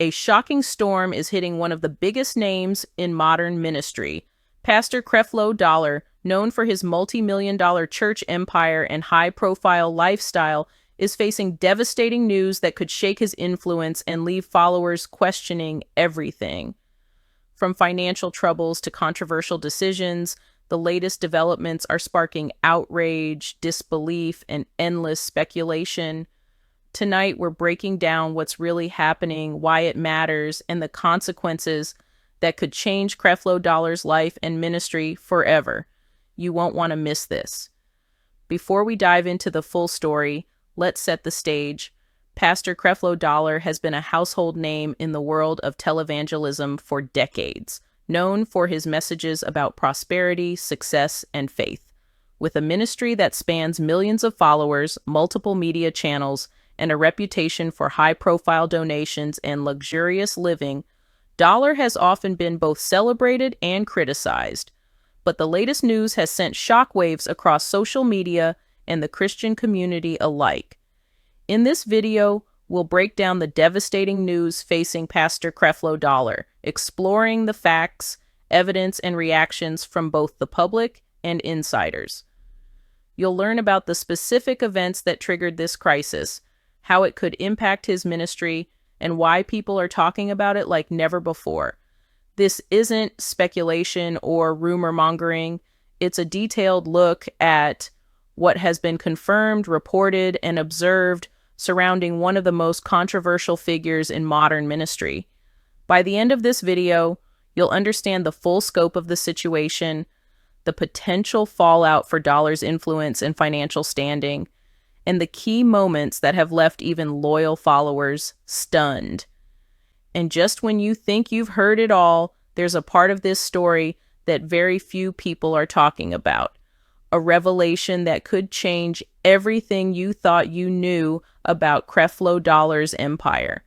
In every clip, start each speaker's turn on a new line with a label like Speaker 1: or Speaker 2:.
Speaker 1: A shocking storm is hitting one of the biggest names in modern ministry. Pastor Creflo Dollar, known for his multi-million-dollar church empire and high-profile lifestyle, is facing devastating news that could shake his influence and leave followers questioning everything. From financial troubles to controversial decisions, the latest developments are sparking outrage, disbelief, and endless speculation. Tonight, we're breaking down what's really happening, why it matters, and the consequences that could change Creflo Dollar's life and ministry forever. You won't want to miss this. Before we dive into the full story, let's set the stage. Pastor Creflo Dollar has been a household name in the world of televangelism for decades, known for his messages about prosperity, success, and faith. With a ministry that spans millions of followers, multiple media channels, and a reputation for high-profile donations and luxurious living, Dollar has often been both celebrated and criticized. But the latest news has sent shockwaves across social media and the Christian community alike. In this video, we'll break down the devastating news facing Pastor Creflo Dollar, exploring the facts, evidence, and reactions from both the public and insiders. You'll learn about the specific events that triggered this crisis, how it could impact his ministry, and why people are talking about it like never before. This isn't speculation or rumor mongering. It's a detailed look at what has been confirmed, reported, and observed surrounding one of the most controversial figures in modern ministry. By the end of this video, you'll understand the full scope of the situation, the potential fallout for Dollar's influence and financial standing, and the key moments that have left even loyal followers stunned. And just when you think you've heard it all, there's a part of this story that very few people are talking about. A revelation that could change everything you thought you knew about Creflo Dollar's empire.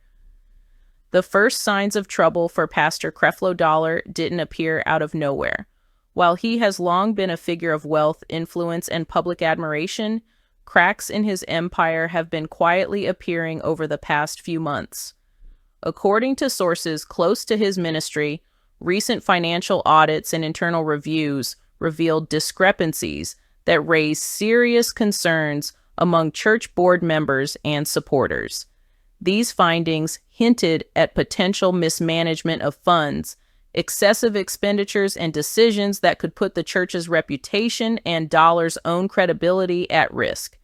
Speaker 1: The first signs of trouble for Pastor Creflo Dollar didn't appear out of nowhere. While he has long been a figure of wealth, influence, and public admiration, cracks in his empire have been quietly appearing over the past few months. According to sources close to his ministry, recent financial audits and internal reviews revealed discrepancies that raised serious concerns among church board members and supporters. These findings hinted at potential mismanagement of funds, excessive expenditures, and decisions that could put the church's reputation and Dollar's own credibility at risk.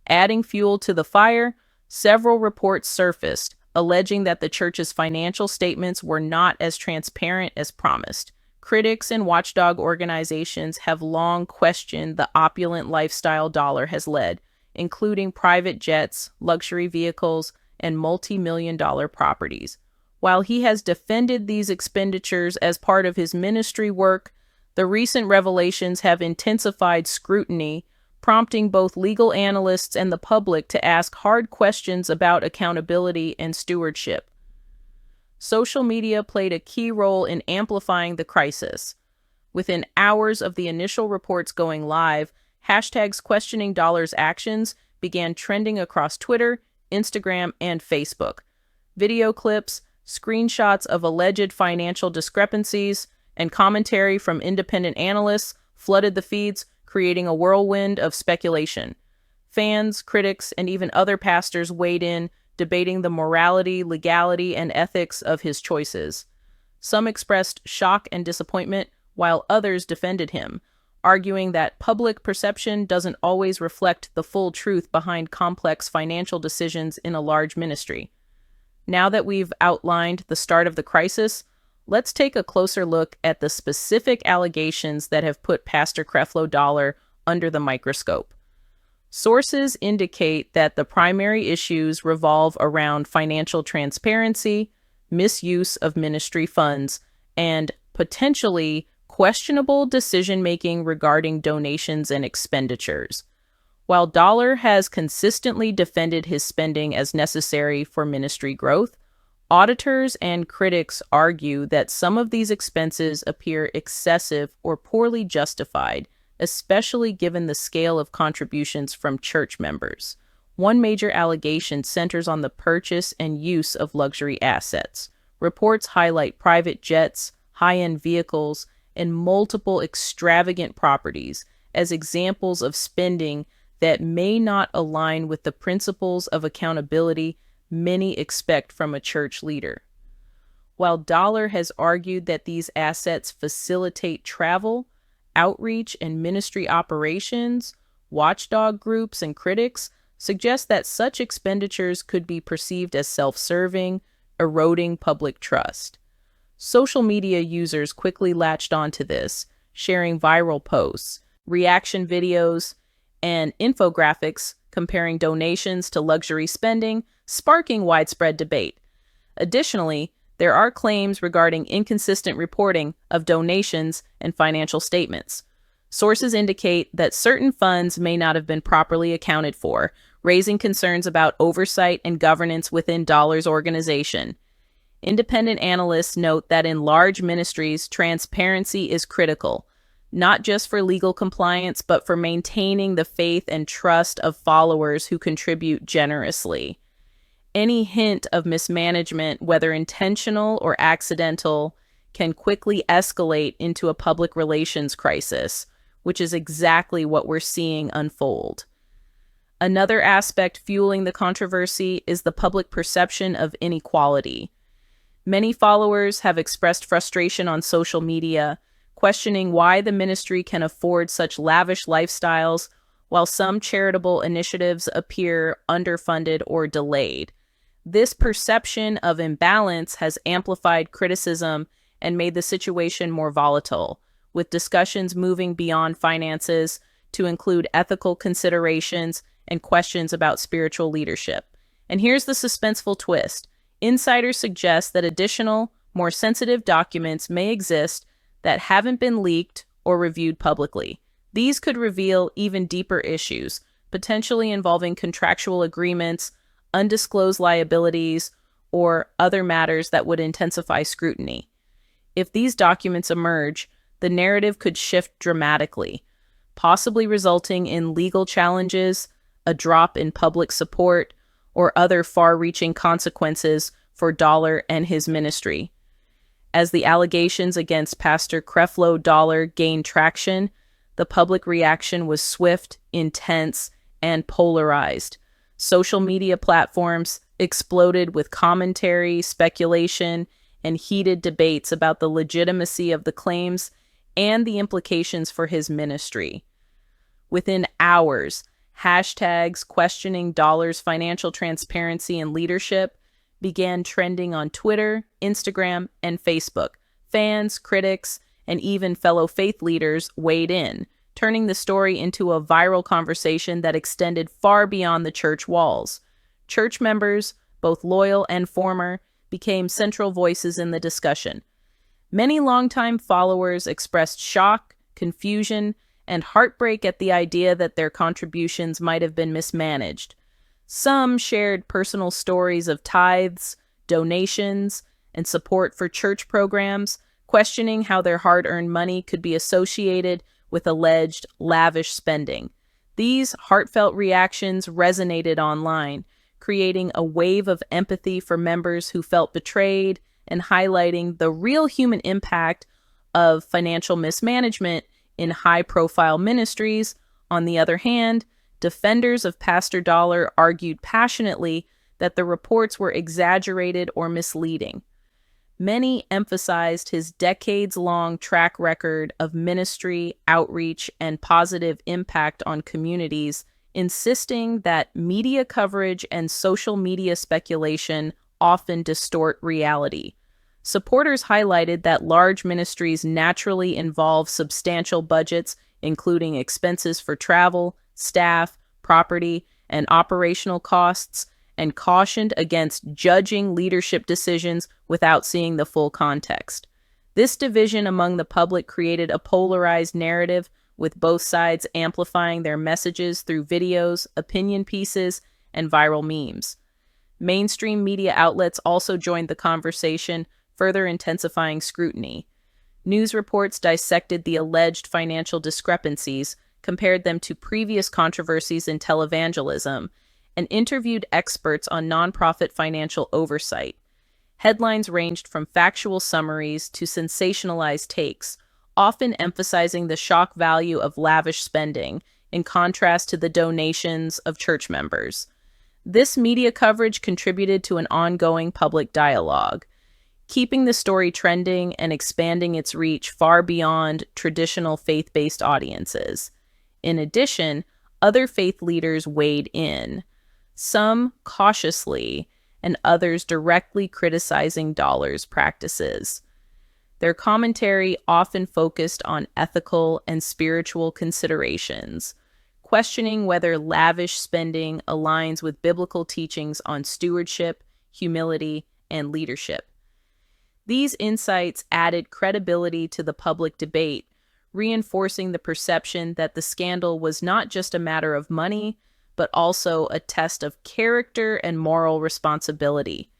Speaker 1: Adding fuel to the fire, several reports surfaced, alleging that the church's financial statements were not as transparent as promised. Critics and watchdog organizations have long questioned the opulent lifestyle Dollar has led, including private jets, luxury vehicles, and multi-million-dollar properties. While he has defended these expenditures as part of his ministry work, the recent revelations have intensified scrutiny, prompting both legal analysts and the public to ask hard questions about accountability and stewardship. Social media played a key role in amplifying the crisis. Within hours of the initial reports going live, hashtags questioning Dollar's actions began trending across Twitter, Instagram, and Facebook. Video clips, screenshots of alleged financial discrepancies, and commentary from independent analysts flooded the feeds, creating a whirlwind of speculation. Fans, critics, and even other pastors weighed in, debating the morality, legality, and ethics of his choices. Some expressed shock and disappointment, while others defended him, arguing that public perception doesn't always reflect the full truth behind complex financial decisions in a large ministry. Now that we've outlined the start of the crisis, let's take a closer look at the specific allegations that have put Pastor Creflo Dollar under the microscope. Sources indicate that the primary issues revolve around financial transparency, misuse of ministry funds, and potentially questionable decision-making regarding donations and expenditures. While Dollar has consistently defended his spending as necessary for ministry growth, auditors and critics argue that some of these expenses appear excessive or poorly justified, especially given the scale of contributions from church members. One major allegation centers on the purchase and use of luxury assets. Reports highlight private jets, high-end vehicles, and multiple extravagant properties as examples of spending that may not align with the principles of accountability many expect from a church leader. While Dollar has argued that these assets facilitate travel, outreach, and ministry operations, watchdog groups and critics suggest that such expenditures could be perceived as self-serving, eroding public trust. Social media users quickly latched onto this, sharing viral posts, reaction videos, and infographics comparing donations to luxury spending, sparking widespread debate. Additionally, there are claims regarding inconsistent reporting of donations and financial statements. Sources indicate that certain funds may not have been properly accounted for, raising concerns about oversight and governance within Dollar's organization. Independent analysts note that in large ministries, transparency is critical, not just for legal compliance, but for maintaining the faith and trust of followers who contribute generously. Any hint of mismanagement, whether intentional or accidental, can quickly escalate into a public relations crisis, which is exactly what we're seeing unfold. Another aspect fueling the controversy is the public perception of inequality. Many followers have expressed frustration on social media, questioning why the ministry can afford such lavish lifestyles while some charitable initiatives appear underfunded or delayed. This perception of imbalance has amplified criticism and made the situation more volatile, with discussions moving beyond finances to include ethical considerations and questions about spiritual leadership. And here's the suspenseful twist. Insiders suggest that additional, more sensitive documents may exist that haven't been leaked or reviewed publicly. These could reveal even deeper issues, potentially involving contractual agreements, undisclosed liabilities, or other matters that would intensify scrutiny. If these documents emerge, the narrative could shift dramatically, possibly resulting in legal challenges, a drop in public support, or other far-reaching consequences for Dollar and his ministry. As the allegations against Pastor Creflo Dollar gained traction, the public reaction was swift, intense, and polarized. Social media platforms exploded with commentary, speculation, and heated debates about the legitimacy of the claims and the implications for his ministry. Within hours, hashtags questioning Dollar's financial transparency and leadership began trending on Twitter, Instagram, and Facebook. Fans, critics, and even fellow faith leaders weighed in, turning the story into a viral conversation that extended far beyond the church walls. Church members, both loyal and former, became central voices in the discussion. Many longtime followers expressed shock, confusion, and heartbreak at the idea that their contributions might have been mismanaged. Some shared personal stories of tithes, donations, and support for church programs, questioning how their hard-earned money could be associated with alleged lavish spending. These heartfelt reactions resonated online, creating a wave of empathy for members who felt betrayed and highlighting the real human impact of financial mismanagement in high-profile ministries. On the other hand, defenders of Pastor Dollar argued passionately that the reports were exaggerated or misleading. Many emphasized his decades-long track record of ministry, outreach, and positive impact on communities, insisting that media coverage and social media speculation often distort reality. Supporters highlighted that large ministries naturally involve substantial budgets, including expenses for travel, staff, property, and operational costs, and cautioned against judging leadership decisions without seeing the full context. This division among the public created a polarized narrative, with both sides amplifying their messages through videos, opinion pieces, and viral memes. Mainstream media outlets also joined the conversation, further intensifying scrutiny. News reports dissected the alleged financial discrepancies, compared them to previous controversies in televangelism, and interviewed experts on nonprofit financial oversight. Headlines ranged from factual summaries to sensationalized takes, often emphasizing the shock value of lavish spending in contrast to the donations of church members. This media coverage contributed to an ongoing public dialogue, keeping the story trending and expanding its reach far beyond traditional faith-based audiences. In addition, other faith leaders weighed in, some cautiously and others directly criticizing Dollar's practices. Their commentary often focused on ethical and spiritual considerations, questioning whether lavish spending aligns with biblical teachings on stewardship, humility, and leadership. These insights added credibility to the public debate, reinforcing the perception that the scandal was not just a matter of money, but also a test of character and moral responsibility.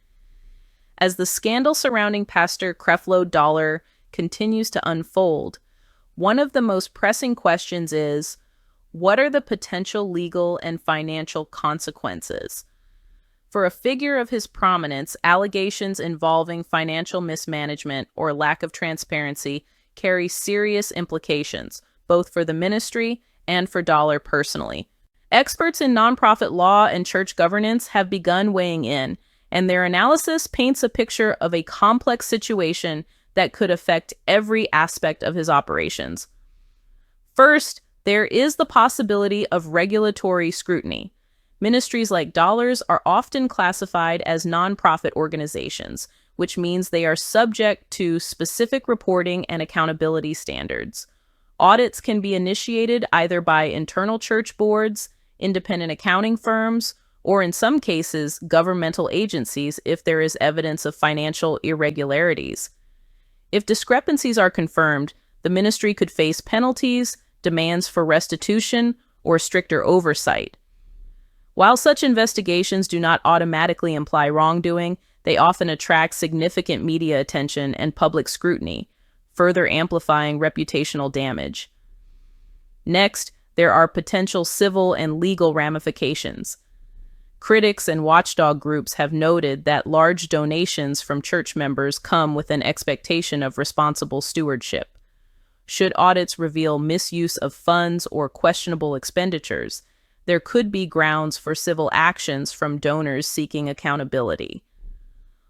Speaker 1: As the scandal surrounding Pastor Creflo Dollar continues to unfold, one of the most pressing questions is, what are the potential legal and financial consequences? For a figure of his prominence, allegations involving financial mismanagement or lack of transparency carry serious implications, both for the ministry and for Dollar personally. Experts in nonprofit law and church governance have begun weighing in, and their analysis paints a picture of a complex situation that could affect every aspect of his operations. First, there is the possibility of regulatory scrutiny. Ministries like Dollar's are often classified as nonprofit organizations, which means they are subject to specific reporting and accountability standards. Audits can be initiated either by internal church boards, independent accounting firms, or in some cases, governmental agencies if there is evidence of financial irregularities. If discrepancies are confirmed, the ministry could face penalties, demands for restitution, or stricter oversight. While such investigations do not automatically imply wrongdoing, they often attract significant media attention and public scrutiny, further amplifying reputational damage. Next, there are potential civil and legal ramifications. Critics and watchdog groups have noted that large donations from church members come with an expectation of responsible stewardship. Should audits reveal misuse of funds or questionable expenditures, there could be grounds for civil actions from donors seeking accountability.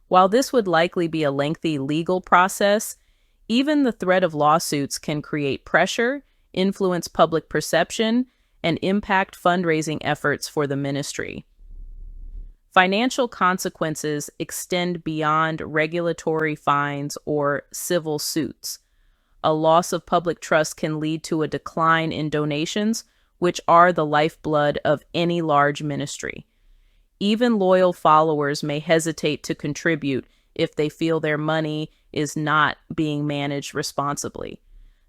Speaker 1: While this would likely be a lengthy legal process, even the threat of lawsuits can create pressure, influence public perception, and impact fundraising efforts for the ministry. Financial consequences extend beyond regulatory fines or civil suits. A loss of public trust can lead to a decline in donations, which are the lifeblood of any large ministry. Even loyal followers may hesitate to contribute if they feel their money is not being managed responsibly.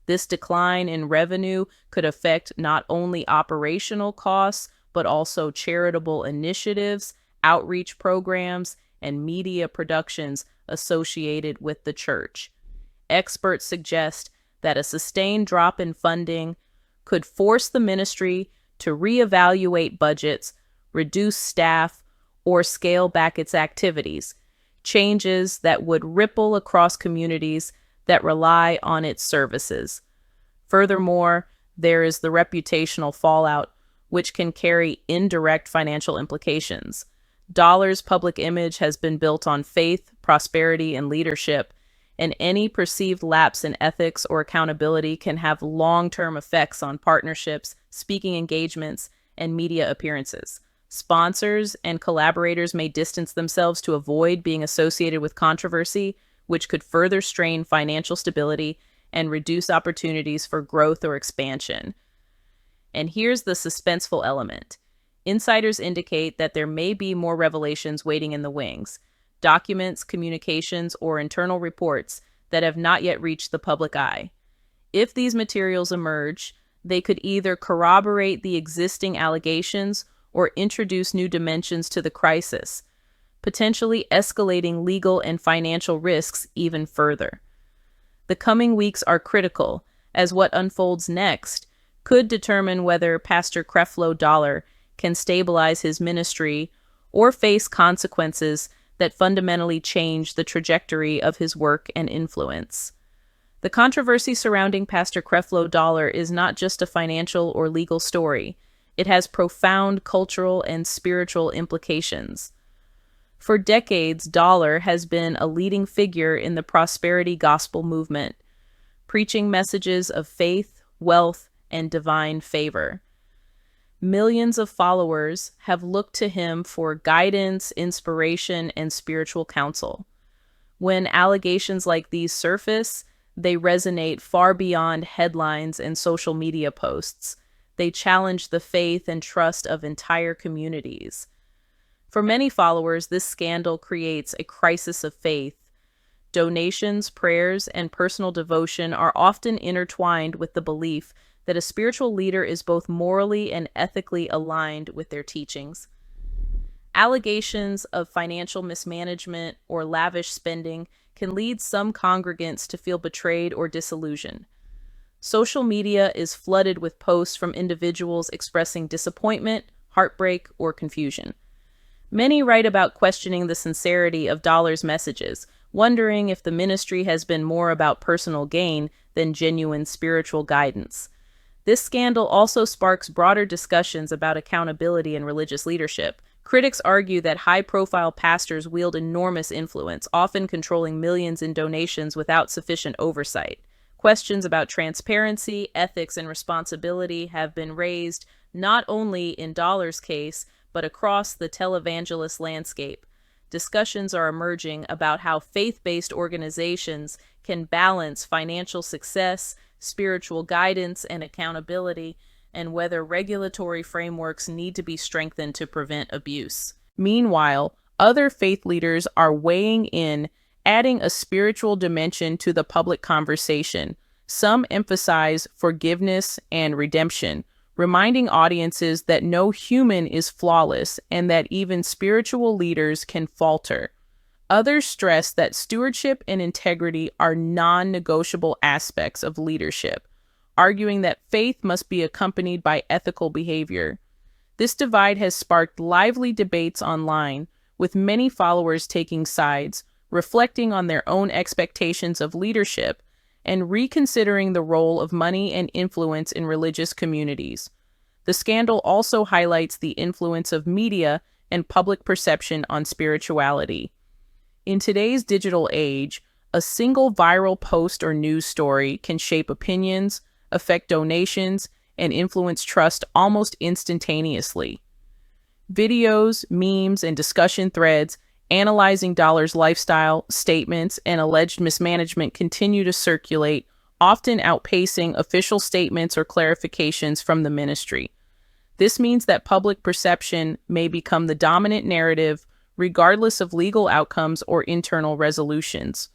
Speaker 1: This decline in revenue could affect not only operational costs, but also charitable initiatives, outreach programs, and media productions associated with the church. Experts suggest that a sustained drop in funding could force the ministry to reevaluate budgets, reduce staff, or scale back its activities, changes that would ripple across communities that rely on its services. Furthermore, there is the reputational fallout, which can carry indirect financial implications. Dollar's public image has been built on faith, prosperity, and leadership, and any perceived lapse in ethics or accountability can have long-term effects on partnerships, speaking engagements, and media appearances. Sponsors and collaborators may distance themselves to avoid being associated with controversy, which could further strain financial stability and reduce opportunities for growth or expansion. And here's the suspenseful element. Insiders indicate that there may be more revelations waiting in the wings, documents, communications, or internal reports that have not yet reached the public eye. If these materials emerge, they could either corroborate the existing allegations or introduce new dimensions to the crisis, potentially escalating legal and financial risks even further. The coming weeks are critical, as what unfolds next could determine whether Pastor Creflo Dollar can stabilize his ministry or face consequences that fundamentally change the trajectory of his work and influence. The controversy surrounding Pastor Creflo Dollar is not just a financial or legal story. It has profound cultural and spiritual implications. For decades, Dollar has been a leading figure in the prosperity gospel movement, preaching messages of faith, wealth, and divine favor. Millions of followers have looked to him for guidance, inspiration, and spiritual counsel. When allegations like these surface, they resonate far beyond headlines and social media posts. They challenge the faith and trust of entire communities. For many followers, this scandal creates a crisis of faith. Donations, prayers, and personal devotion are often intertwined with the belief that a spiritual leader is both morally and ethically aligned with their teachings. Allegations of financial mismanagement or lavish spending can lead some congregants to feel betrayed or disillusioned. Social media is flooded with posts from individuals expressing disappointment, heartbreak, or confusion. Many write about questioning the sincerity of Dollar's messages, wondering if the ministry has been more about personal gain than genuine spiritual guidance. This scandal also sparks broader discussions about accountability in religious leadership. Critics argue that high-profile pastors wield enormous influence, often controlling millions in donations without sufficient oversight. Questions about transparency, ethics, and responsibility have been raised not only in Dollar's case, but across the televangelist landscape. Discussions are emerging about how faith-based organizations can balance financial success, spiritual guidance, and accountability, and whether regulatory frameworks need to be strengthened to prevent abuse. Meanwhile, other faith leaders are weighing in, adding a spiritual dimension to the public conversation. Some emphasize forgiveness and redemption, reminding audiences that no human is flawless and that even spiritual leaders can falter. Others stress that stewardship and integrity are non-negotiable aspects of leadership, arguing that faith must be accompanied by ethical behavior. This divide has sparked lively debates online, with many followers taking sides, reflecting on their own expectations of leadership, and reconsidering the role of money and influence in religious communities. The scandal also highlights the influence of media and public perception on spirituality. In today's digital age, a single viral post or news story can shape opinions, affect donations, and influence trust almost instantaneously. Videos, memes, and discussion threads analyzing Dollar's lifestyle, statements, and alleged mismanagement continue to circulate, often outpacing official statements or clarifications from the ministry. This means that public perception may become the dominant narrative, regardless of legal outcomes or internal resolutions.